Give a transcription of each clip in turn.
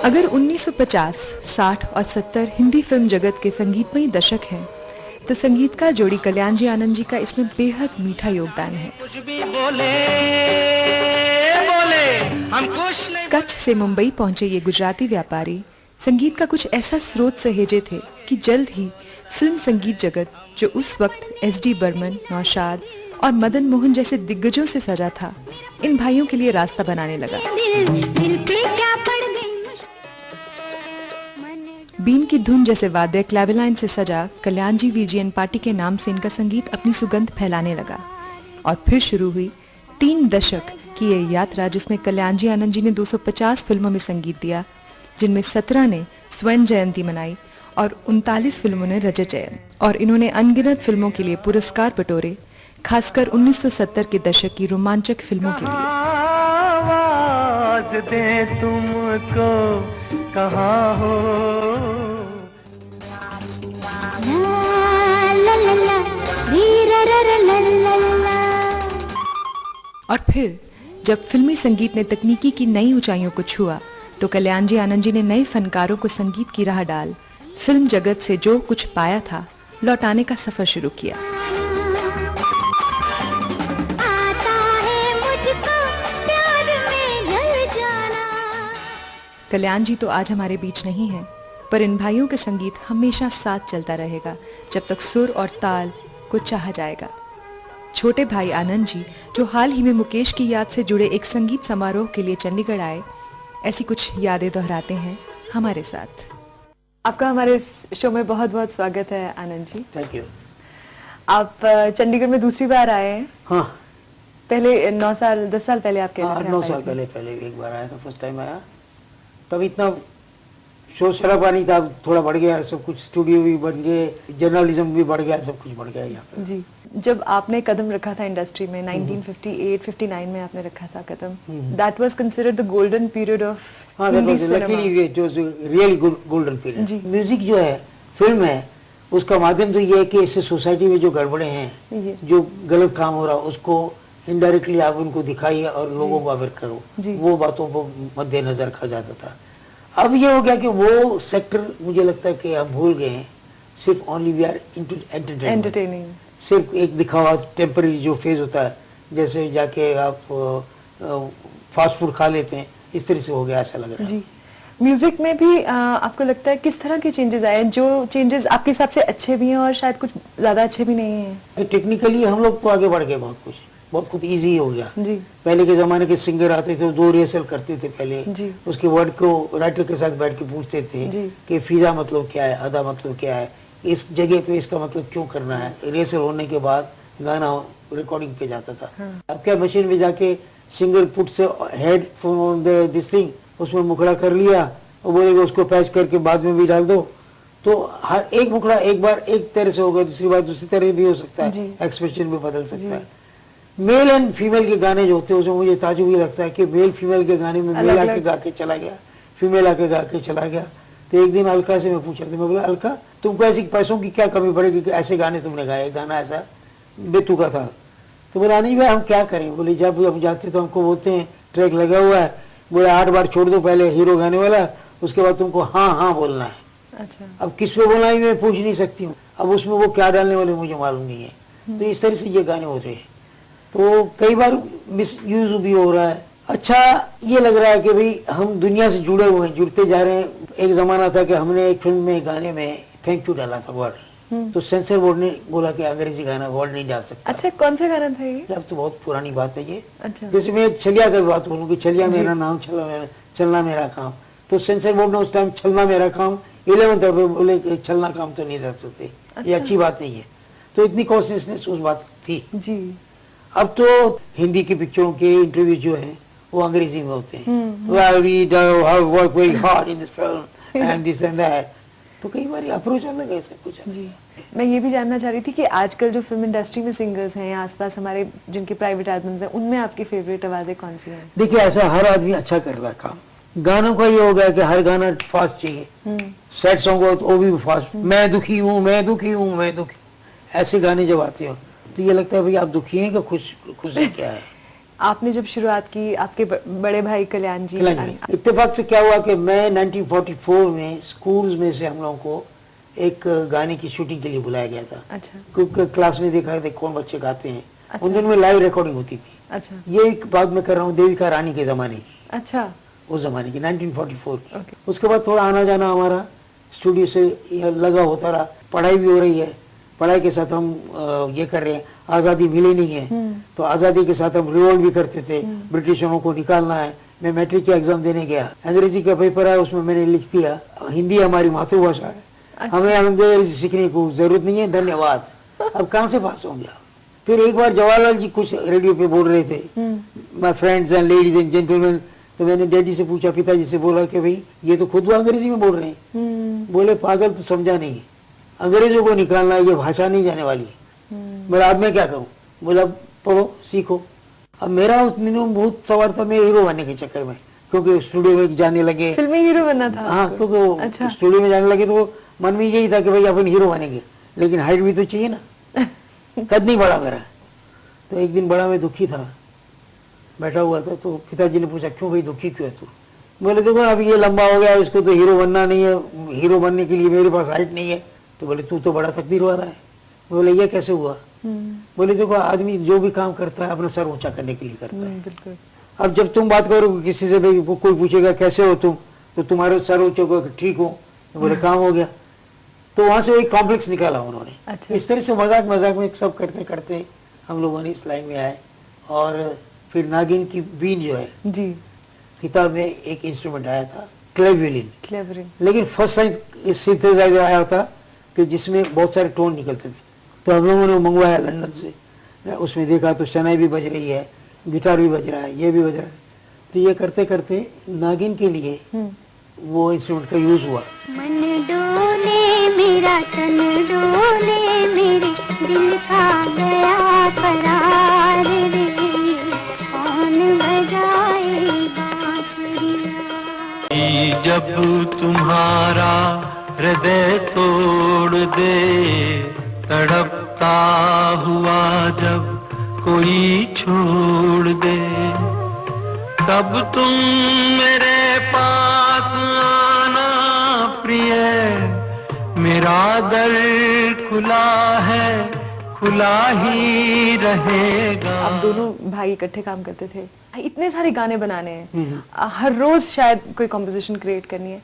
अगर 1950, 60 और 70 हिंदी फिल्म जगत के संगीतमयी दशक हैं, तो संगीतकार जोड़ी कल्याण जी आनंद जी का इसमें बेहद मीठा योगदान है। कच्छ से मुंबई पहुंचे ये गुजराती व्यापारी संगीत का कुछ ऐसा स्रोत सहेजे थे कि जल्द ही फिल्म संगीत जगत, जो उस वक्त एस.डी. बर्मन, नौशाद और मदन मोहन जैसे दिग्गजों से सजा था, इन भाइयों के लिए रास्ता बनाने लगा। बीन की धुन जैसे वाद्य क्लैवेलाइन से सजा कल्याण जी वीजीएन पार्टी के नाम से इनका संगीत अपनी सुगंध फैलाने लगा और फिर शुरू हुई 3 दशक की ये यात्रा, जिसमें कल्याण जी आनंद जी ने 250 फिल्मों में संगीत दिया, जिनमें 17 ने स्वर्ण जयंती मनाई और 39 फिल्मों ने रजत जयंती, और इन्होंने अनगिनत फिल्मों के लिए पुरस्कार बटोरे, खासकर 1970 के दशक की रोमांचक फिल्मों के लिए। आवाज दे तुमको कहाँ हो, और फिर जब फिल्मी संगीत ने तकनीकी की नई ऊंचाइयों को छुआ, तो कल्याण जी आनंद जी ने नए फनकारों को संगीत की राह डाल फिल्म जगत से जो कुछ पाया था लौटाने का सफर शुरू किया। कल्याण जी तो आज हमारे बीच नहीं है, पर इन भाइयों के संगीत हमेशा साथ चलता रहेगा जब तक सुर और ताल को चाहा जाएगा। छोटे भाई आनंद जी, जो हाल ही में मुकेश की याद से जुड़े एक संगीत समारोह के लिए चंडीगढ़ आए, ऐसी कुछ यादें दोहराते हैं हमारे साथ। आपका हमारे शो में बहुत बहुत स्वागत है आनंद जी। Thank you. आप चंडीगढ़ में दूसरी बार आए हैं। हाँ, पहले 9 साल 10 साल पहले आपके 9 साल पहले एक बार आया था, फर्स्ट टाइम आया। तब इतना शोर शराबा नहीं था, थोड़ा बढ़ गया सब कुछ, स्टूडियो भी बन गए, जर्नलिज्म भी बढ़ गया, सब कुछ बढ़ गया यहाँ पे। जी, जब आपने कदम रखा था इंडस्ट्री में 1958-59 में आपने रखा था कदम, that was considered the golden period of Hindi cinema. Luckily it was really golden period. Music जो है, फिल्म है, उसका माध्यम तो ये है कि इससे सोसाइटी में जो गड़बड़े हैं, जो गलत काम हो रहा है, उसको इनडायरेक्टली आप उनको दिखाइए और लोगों को अवेयर करो, वो बातों को मद्देनजर रखा जाता था। अब ये हो गया कि वो सेक्टर मुझे लगता है कि हम भूल गए हैं, सिर्फ only we are into entertaining, सिर्फ एक दिखावा, टेम्पररी जो फेज होता है, जैसे जाके आप फास्ट फूड खा लेते हैं, इस तरह से हो गया, ऐसा लग रहा है। म्यूजिक में भी आपको लगता है किस तरह के चेंजेस आए, जो चेंजेस आपके हिसाब से अच्छे भी हैं और शायद कुछ ज्यादा अच्छे भी नहीं हैं? टेक्निकली हम लोग तो आगे बढ़ गए, बहुत कुछ इजी हो गया। पहले के जमाने के सिंगर आते थे, 2 रिहर्सल करते थे पहले, उसके वर्ड को राइटर के साथ बैठ के पूछते थे कि फिजा मतलब क्या है, अदा मतलब क्या है, इस जगह पे इसका मतलब क्यों करना है। रिहर्सल होने के बाद गाना रिकॉर्डिंग पे जाता था। अब क्या, मशीन में जाके सिंगर पुट से हेडफोन ऑन दिस थिंग, उसमें मुखड़ा कर लिया और बोलेगा उसको पैच करके बाद में भी डाल दो, तो हर एक मुखड़ा एक बार एक तरह से होगा, दूसरी बार दूसरी तरह भी हो सकता है, एक्सप्रेशन भी बदल सकता है। मेल एंड फीमेल के गाने जो होते हैं उसमें मुझे ताजुब ये लगता है कि मेल फीमेल के गाने में मेल आके गा के चला गया, फीमेल आके गा के चला गया। तो एक दिन अलका से मैं पूछ रहा था, मैं बोला अलका तुमको ऐसी पैसों की क्या कमी पड़ेगी कि ऐसे गाने तुमने गाए, गाना ऐसा बेतुका था। तो बोला नहीं भाई हम क्या करें, बोले जब हम जाते तो हमको बोलते हैं ट्रैक लगा हुआ है, बोले 8 बार छोड़ दो पहले हीरो गाने वाला, उसके बाद तुमको हाँ हाँ बोलना है। अच्छा। अब किस पे बोलना है मैं पूछ नहीं सकती हूँ, अब उसमें वो क्या डालने वाले मुझे मालूम नहीं है। तो इस तरह से ये गाने हो रहे हैं, तो कई बार मिस यूज भी हो रहा है। अच्छा ये लग रहा है कि भाई हम दुनिया से जुड़े हुए हैं, जुड़ते जा रहे हैं। एक जमाना था कि हमने एक फिल्म में गाने में थैंक यू डाला था वर्ड, तो सेंसर बोर्ड ने बोला कि अंग्रेजी गाना वर्ड नहीं डाल सकता। अच्छा, कौन सा गाना था ये? अब तो बहुत पुरानी बात है ये। अच्छा। जैसे मैं छलिया की बात बोलूँ कि छलिया मेरा नाम, चलना मेरा काम, तो सेंसर बोर्ड ने उस टाइम छलना मेरा काम 11th बोले छलना काम तो नहीं रख सकते। अच्छा। ये अच्छी बात नहीं है, तो इतनी कॉन्शियसनेस उस बात थी जी। अब तो हिंदी की पिक्चरों के इंटरव्यू जो है वो अंग्रेजी में होते हैं, well we have worked very hard in this film and this and that, तो कई बार अप्रोच अलग है, सब कुछ जी। मैं ये भी जानना चाह रही थी कि आजकल जो फिल्म इंडस्ट्री में सिंगर्स हैं आसपास हमारे जिनके प्राइवेट एल्बम्स हैं, उनमें आपकी फेवरेट आवाजें कौन सी हैं? देखिए ऐसा हर आदमी अच्छा कर रहा है काम, गानों का ये हो गया कि हर गाना फास्ट चाहिए, सैड सॉन्ग हो तो वो भी फास्ट, मैं दुखी हूँ मैं दुखी हूँ मैं दुखी, ऐसे गाने जब आते हो तो ये लगता है भाई आप दुखी हैं कि खुश है क्या है? आपने जब शुरुआत की, आपके बड़े भाई कल्याण जी? इत्तेफाक से क्या हुआ कि मैं 1944 में स्कूल में से हम लोगों को एक गाने की शूटिंग के लिए बुलाया गया था। अच्छा। क्योंकि क्लास में देखा था कौन बच्चे गाते हैं। अच्छा। उन दिनों में लाइव रिकॉर्डिंग होती थी। अच्छा। ये एक बात मैं कर रहा हूँ देविका रानी के जमाने की। अच्छा। उस जमाने की 1944 की। Okay. उसके बाद थोड़ा आना जाना हमारा स्टूडियो से लगा होता रहा, पढ़ाई भी हो रही है, पढ़ाई के साथ हम ये कर रहे हैं, आज़ादी मिली नहीं है तो आज़ादी के साथ हम रिवोल्ट भी करते थे, ब्रिटिशरों को निकालना है। मैं मैट्रिक का एग्जाम देने गया, अंग्रेजी का पेपर आया, उसमें मैंने लिख दिया हिंदी हमारी मातृभाषा है। अच्छा। हमें अंग्रेजी सीखने की जरूरत नहीं है, धन्यवाद। अब कहाँ से पास हो गया। फिर एक बार जवाहरलाल जी कुछ रेडियो पे बोल रहे थे, my friends and ladies and gentleman, तो मैंने डैडी से पूछा, पिताजी से बोला कि भाई ये तो खुद वो अंग्रेजी में बोल रहे हैं। बोले पागल तू समझा नहीं है, अंग्रेजों को निकालना ये भाषा नहीं जाने वाली है। बोला अब मैं क्या करूं? बोला पढ़ो सीखो। अब मेरा उस दिनों में बहुत सवाल था, मैं हीरो बनने के चक्कर में, क्योंकि स्टूडियो में जाने लगे, फिल्मी हीरो बनना था। हाँ, क्योंकि अच्छा। स्टूडियो में जाने लगे तो मन में यही था कि भाई अपन हीरो बनेंगे, लेकिन हाइट भी तो चाहिए ना। कद नहीं बढ़ा मेरा। तो एक दिन बड़ा मैं दुखी था, बैठा हुआ था, तो पिताजी ने पूछा क्यों भाई दुखी क्यों है तू? बोले देखो अब ये लंबा हो गया, इसको तो हीरो बनना नहीं है, हीरो बनने के लिए मेरे पास हाइट नहीं है। तो बोले तू तो बड़ा तकदीर वाला है। बोले ये कैसे हुआ? बोले देखो आदमी जो भी काम करता है अपना सर ऊंचा करने के लिए करता है। बिल्कुल। अब जब तुम बात करोगे किसी से, भाई कोई पूछेगा कैसे हो तुम, तो तुम्हारे सर ऊंचे हो, ठीक हो, तो बोले काम हो गया। तो वहां से एक कॉम्प्लेक्स निकाला उन्होंने। अच्छा। इस तरह से मजाक मजाक में सब करते करते हम लोगों ने इस लाइन में आए। और फिर नागिन की बीन जो है जी, किताब में एक इंस्ट्रूमेंट आया था क्लेवरिन। लेकिन फर्स्ट टाइम सिंथेसाइजर आया था कि जिसमें बहुत सारे टोन निकलते थे, तो हम लोगों ने मंगवाया लंदन से। उसमें देखा तो शनाई भी बज रही है, गिटार भी बज रहा है, ये भी बज रहा है। तो ये करते करते नागिन के लिए वो इंस्ट्रूमेंट का यूज हुआ। मन डोले मेरा तन डोले, मेरे दिल का गया करार रे, कौन बजाए बांसुरिया। जब तुम्हारा हृदय तोड़ दे, तड़पता हुआ जब कोई छोड़ दे, तब तुम मेरे पास आना प्रिय, मेरा दर खुला है, खुला ही रहेगा। आप दोनों भाई इकट्ठे काम करते थे, इतने सारे गाने बनाने हैं, हर रोज शायद कोई कॉम्पोजिशन क्रिएट करनी है,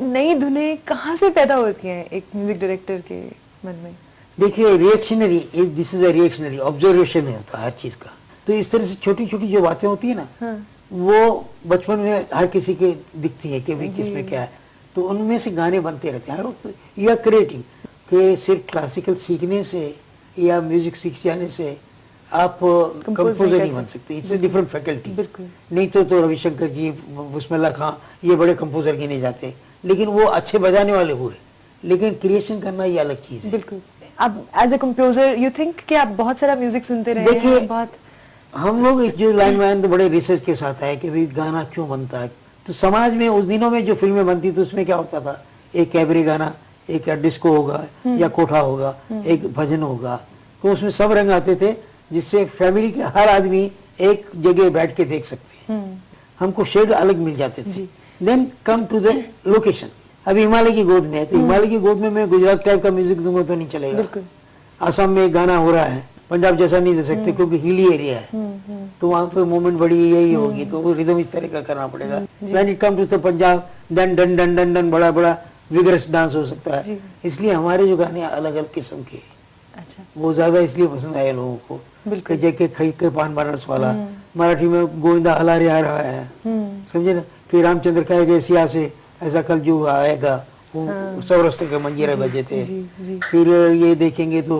नई धुनें कहाँ से पैदा होती हैं एक म्यूजिक डायरेक्टर के मन में? देखिए reactionary, this is a reactionary observation होता है हर चीज का। तो इस तरह से छोटी छोटी जो बातें होती है ना, हाँ। वो बचपन में हर किसी के दिखती है कि भाई किसमें क्या है, तो उनमें से गाने बनते रहते हैं हर वक्त। या क्रिएटिंग कि सिर्फ क्लासिकल सीखने से या म्यूजिक सीख जाने से आप कंपोजर नहीं बन सकते। It's a different faculty. नहीं तो रविशंकर जी, बिस्मिल्लाह खां, ये बड़े कंपोजर गिने जाते, लेकिन वो अच्छे बजाने वाले हुए, लेकिन क्रिएशन करना ये अलग चीज है। बिल्कुल। अब as a composer you think कि आप बहुत सारा म्यूजिक सुनते रहे हैं? देखिए हम लोग इस जो लाइन में आए तो बड़े रिसर्च के साथ आए कि भाई गाना क्यों बनता है। तो समाज में उस दिनों में जो फिल्में बनती थी उसमें क्या होता था, एक कैबरे गाना, एक डिस्को होगा या कोठा होगा, एक भजन होगा, तो उसमें सब रंग आते थे जिससे फैमिली के हर आदमी एक जगह बैठ के देख सकते हैं। हमको शेड अलग मिल जाते थे। Then come to the location. अभी हिमालय की गोद में है, तो हिमालय की गोद में मैं गुजरात टाइप का म्यूजिक दूंगा तो नहीं चलेगा। आसाम में एक गाना हो रहा है, पंजाब जैसा नहीं दे सकते क्योंकि हिली एरिया है, तो वहाँ पे मूवमेंट बड़ी यही होगी, तो वो रिदम इस तरह का करना पड़ेगा। When it come to the Punjab, then डन डन डन डन बड़ा बड़ा विगरस डांस हो सकता है। इसलिए हमारे जो गाने अलग अलग किस्म के, अच्छा, वो ज्यादा इसलिए पसंद आए लोगों को। जैसे खई के पान बनारस वाला, मराठी में गोविंदा हलारे आ रहा है, समझे ना। फिर रामचंद्र कहेगा सिया से ऐसा कल जो आएगा, वो सौराष्ट्र के मंजीरे बजे थे। फिर ये देखेंगे तो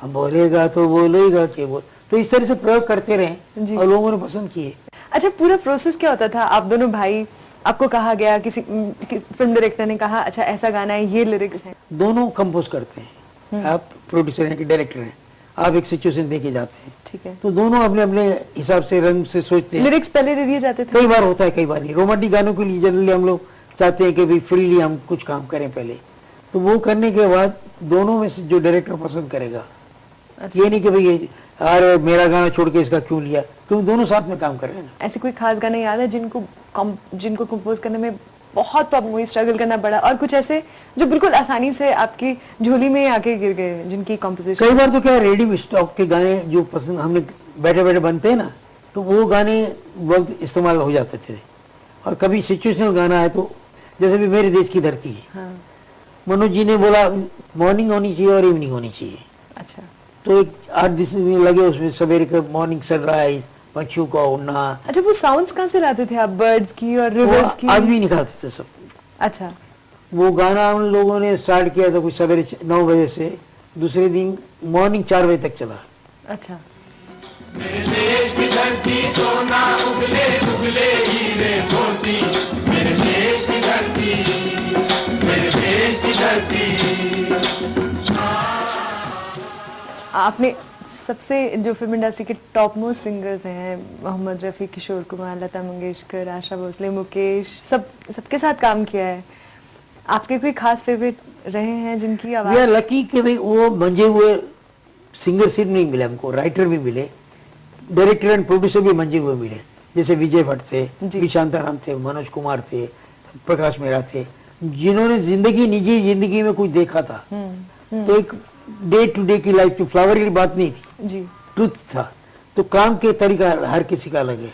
हम बोलेगा तो बोलेगा कि वो, तो इस तरह से प्रयोग करते रहे और लोगों ने पसंद किए। अच्छा, पूरा प्रोसेस क्या होता था? आप दोनों भाई, आपको कहा गया, किसी फिल्म डायरेक्टर ने कहा अच्छा ऐसा गाना है, ये लिरिक्स हैं? दोनों कंपोज करते हैं। आप प्रोड्यूसर हैं कि डायरेक्टर हैं, आप एक सिचुएशन देके जाते हैं, ठीक है, तो दोनों अपने अपने हिसाब से रंग से सोचते हैं। लिरिक्स पहले दे दिए जाते थे? कई बार होता है, कई बार नहीं। रोमांटिक गानों के लिए जनरली हम लोग चाहते हैं कि भाई फ्रीली हम कुछ काम करें पहले, तो वो करने के बाद दोनों में से जो डायरेक्टर पसंद करेगा, ये नहीं कि भाई अरे मेरा गाना छोड़ के इसका क्यों लिया, क्योंकि दोनों साथ में काम कर रहे हैं ना। ऐसे कोई खास गाने याद है जिनको कंपोज करने में बहुत प्रॉब्लम हुई, स्ट्रगल करना पड़ा, और कुछ ऐसे जो बिल्कुल आसानी से आपकी झोली में आके गिर गए, जिनकी कंपोजिशन? कई बार तो क्या रेडी स्टॉक के गाने जो पसंद हमने बैठे बैठे बनते हैं ना, तो वो गाने बहुत इस्तेमाल हो जाते थे। और कभी सिचुएशनल गाना है तो जैसे भी मेरे देश की धरती है, हाँ। मनोज जी ने बोला मॉर्निंग होनी चाहिए और इवनिंग होनी चाहिए। अच्छा। तो एक 8-10 दिन लगे उसमें, सवेरे का मॉर्निंग सनराइज, पक्षियों का उड़ना। अच्छा, वो साउंड्स कहाँ से लाते थे आप, बर्ड्स की और रिवर्स की? आदमी निकालते थे सब। अच्छा। वो गाना हम लोगों ने स्टार्ट किया था कुछ सवेरे 9 बजे से, दूसरे दिन मॉर्निंग 4 बजे तक चला। अच्छा। मेरे देश की धरती सोना उगले उगले हीरे मोती, मेरे देश की धरती, मेरे देश की धरती। आपने सबसे जो फिल्म इंडस्ट्री के टॉप मोस्ट सिंगर्स हैं, मोहम्मद रफ़ी, किशोर कुमार, लता मंगेशकर, आशा भोसले, मुकेश, सबके साथ काम किया है। आपके कोई खास फेवरेट रहे हैं जिनकी आवाज? वी आर लकी कि भाई वो मंजे हुए सिंगर सिर्फ नहीं मिले हमको, राइटर भी मिले, डायरेक्टर एंड प्रोड्यूसर भी मंजे हुए मिले। जैसे विजय भट्ट थे, वी शांताराम थे, मनोज कुमार थे, प्रकाश मेहरा थे, जिन्होंने जिंदगी, निजी जिंदगी में कुछ देखा था। तो एक डे टू डे की लाइफ थी, फ्लावर की बात नहीं थी जी, ट्रुथ था। तो काम के तरीका हर किसी का अलग है।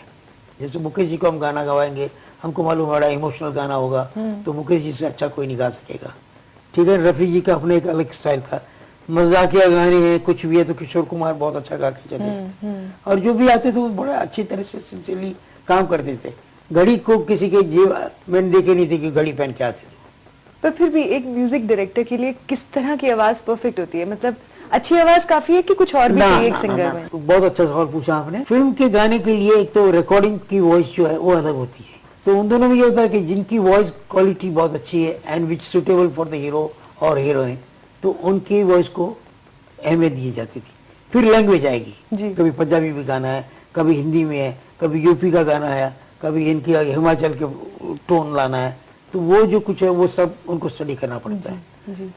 जैसे मुकेश जी को हम गाना गवाएंगे, हमको मालूम बड़ा इमोशनल गाना होगा, तो मुकेश जी से अच्छा कोई नहीं गा सकेगा। ठीक है, रफ़ी जी का अपने एक अलग स्टाइल था। मजाकिया गाने हैं, कुछ भी है तो किशोर कुमार बहुत अच्छा गा के चले जाते थे। और जो भी आते थे वो बड़ा अच्छी तरह से सिंसियरली काम करते थे। घड़ी को किसी के जेब मैंने देखे नहीं थे कि घड़ी पहन के आते थे। पर फिर भी एक म्यूजिक डायरेक्टर के लिए किस तरह की आवाज परफेक्ट होती है? मतलब अच्छी आवाज काफी है कि कुछ और भी चाहिए एक सिंगर में? बहुत अच्छा सवाल पूछा आपने। फिल्म के गाने के लिए एक तो रिकॉर्डिंग की वॉइस जो है वो अलग होती है। तो उन दोनों में ये होता है कि जिनकी वॉइस क्वालिटी बहुत अच्छी है and which suitable for the hero और हीरोइन, तो उनकी वॉइस को अहमियत दी जाती थी। फिर लैंग्वेज आएगी, कभी पंजाबी भी गाना है, कभी हिंदी में है, कभी यूपी का गाना है, कभी इनकी हिमाचल के टोन लाना है। तो वो जो कुछ है वो सब उनको स्टडी करना पड़ता है। जी।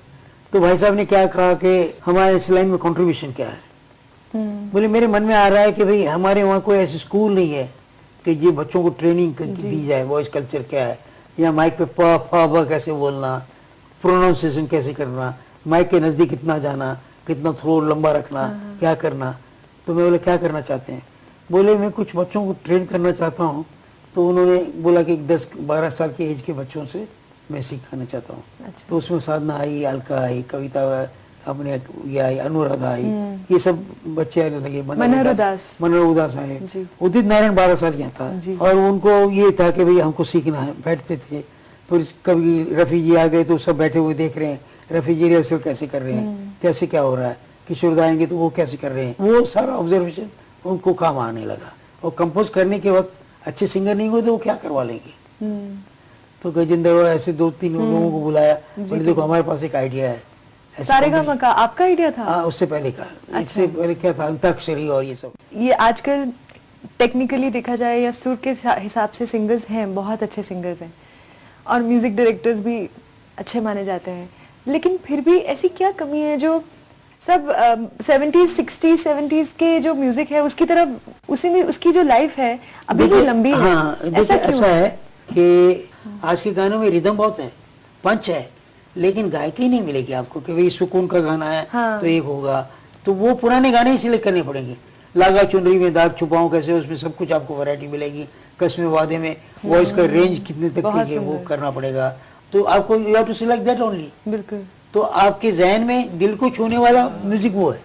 तो भाई साहब ने क्या कहा कि हमारे इस लाइन में कंट्रीब्यूशन क्या है। बोले मेरे मन में आ रहा है कि भाई हमारे वहाँ कोई ऐसी स्कूल नहीं है कि ये बच्चों को ट्रेनिंग दी जाए, वॉइस कल्चर क्या है, या माइक पे प फ ब कैसे बोलना, प्रोनाउंसिएशन कैसे करना, माइक के नज़दीक कितना जाना, कितना थ्रोट लंबा रखना, क्या करना। तो मैं बोला क्या करना चाहते हैं? बोले मैं कुछ बच्चों को ट्रेन करना चाहता हूँ। तो उन्होंने बोला कि 10-12 साल के एज के बच्चों से मैं सिखाना चाहता हूँ। अच्छा। तो उसमें साधना आई, अलका आई, कविता अपने ये आई, अनुराधा आई, ये सब बच्चे आने लगे। मनोहर उदास आए, उदित नारायण 12 साल यहाँ था। और उनको ये था कि भाई हमको सीखना है, बैठते थे। फिर कभी रफ़ी जी आ गए तो सब बैठे हुए देख रहे हैं, रफ़ी जी रिहर्सल कैसे कर रहे हैं, कैसे क्या हो रहा है। किशोर दा आएंगे तो वो कैसे कर रहे हैं, वो सारा ऑब्जर्वेशन उनको काम आने लगा। और कंपोज करने के वक्त अच्छे सिंगर नहीं हुए तो वो क्या करवा लेंगे। तो गजेंद्र ऐसे 2-3 लोगों को बुलाया, बोले देखो हमारे पास एक आइडिया है। सारेगामा का आपका आइडिया था? हाँ, उससे पहले का। अच्छा। इससे पहले क्या था, अंताक्षरी और ये सब। ये आजकल टेक्निकली देखा जाए या सुर के हिसाब से सिंगर्स हैं, बहुत अच्छे सिंगर्स हैं और म्यूजिक डायरेक्टर्स भी अच्छे माने जाते हैं, लेकिन फिर भी ऐसी क्या कमी है जो सब 70s 60s 70s के जो म्यूजिक है उसकी तरफ, उसी में उसकी जो लाइफ है अभी भी लंबी है। हाँ, ऐसा है कि आज के गानों में रिदम बहुत है, पंच है, लेकिन गायकी नहीं मिलेगी आपको कि भाई सुकून का गाना है। हाँ। तो एक होगा, तो वो पुराने गाने इसलिए करने पड़ेंगे। लागा चुनरी में दाग छुपाऊं कैसे, उसमें सब कुछ आपको वैरायटी मिलेगी। कसमे वादे में वॉइस का रेंज कितने तक की है वो करना पड़ेगा। तो आपको you have to select that only. बिल्कुल। तो आपके जहन में दिल को छूने वाला म्यूजिक वो है।